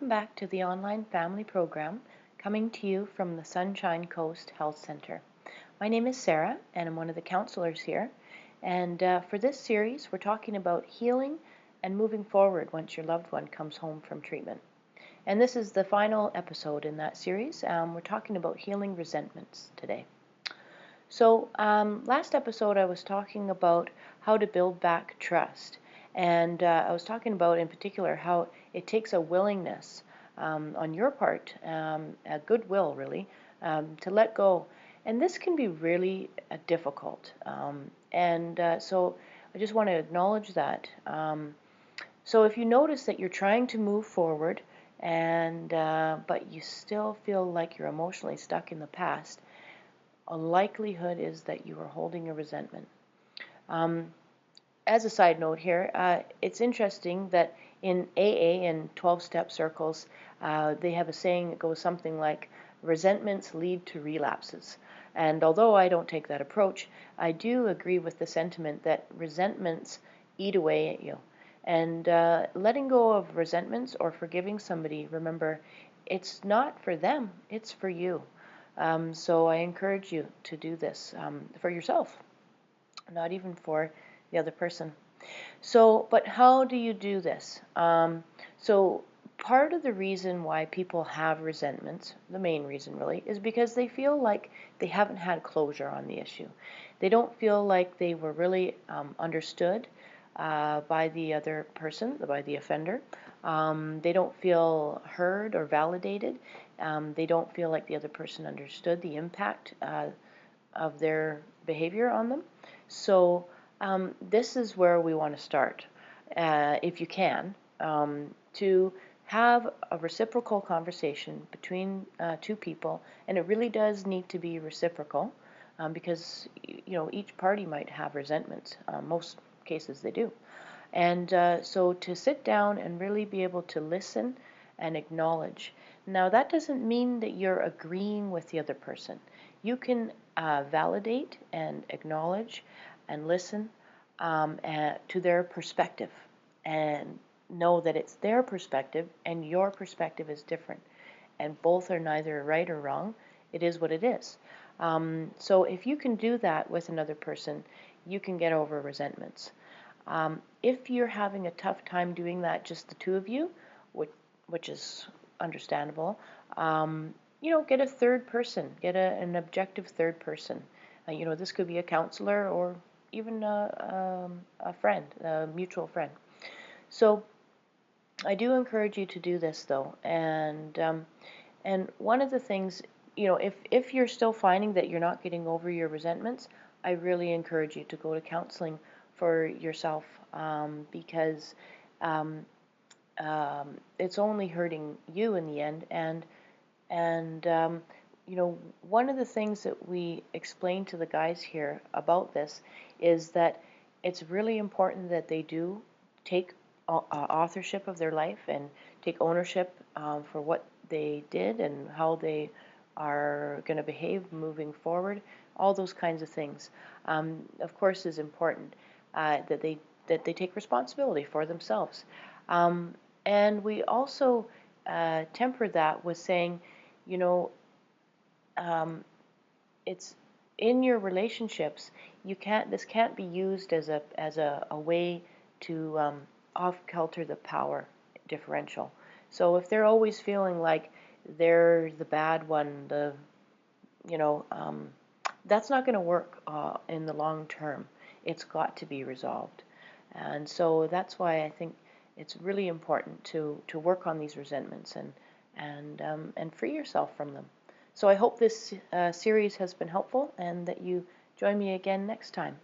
welcome back to the online family program coming to you from the Sunshine Coast Health Center. My name is Sarah and I'm one of the counselors here. And for this series, we're talking about healing and moving forward once your loved one comes home from treatment. And this is the final episode in that series. We're talking about healing resentments today. So last episode I was talking about how to build back trust. And I was talking about in particular how it takes a willingness on your part, a goodwill really, to let go. And this can be really difficult. So I just want to acknowledge that. So if you notice that you're trying to move forward and but you still feel like you're emotionally stuck in the past, a likelihood is that you are holding a resentment. As a side note here, it's interesting that in AA and 12-step circles, they have a saying that goes something like, resentments lead to relapses. And although I don't take that approach, I do agree with the sentiment that resentments eat away at you. And letting go of resentments or forgiving somebody, remember, it's not for them, it's for you. So I encourage you to do this for yourself, not even for the other person. So, but how do you do this? So part of the reason why people have resentments, the main reason really, is because they feel like they haven't had closure on the issue. They don't feel like they were really understood by the other person, by the offender. They don't feel heard or validated. They don't feel like the other person understood the impact of their behavior on them. So this is where we want to start, if you can, to have a reciprocal conversation between two people, and it really does need to be reciprocal because each party might have resentments. Most cases they do. And so to sit down and really be able to listen and acknowledge. Now that doesn't mean that you're agreeing with the other person. You can validate and acknowledge and listen to their perspective and know that it's their perspective and your perspective is different. And both are neither right or wrong. It is what it is. So if you can do that with another person, you can get over resentments. If you're having a tough time doing that, just the two of you, which is understandable, get a third person, get an objective third person. This could be a counselor or even a friend, a mutual friend. So I do encourage you to do this though, and one of the things, if you're still finding that you're not getting over your resentments, I really encourage you to go to counseling for yourself because it's only hurting you in the end. And one of the things that we explain to the guys here about this is that it's really important that they do take authorship of their life and take ownership for what they did and how they are going to behave moving forward. All those kinds of things, of course, is important that they take responsibility for themselves. And we also temper that with saying, you know, it's in your relationships. This can't be used as a way to off-kilter the power differential. So if they're always feeling like they're the bad one, you know, that's not going to work in the long term. It's got to be resolved. And so that's why I think it's really important to work on these resentments and free yourself from them. So I hope this series has been helpful and that you join me again next time.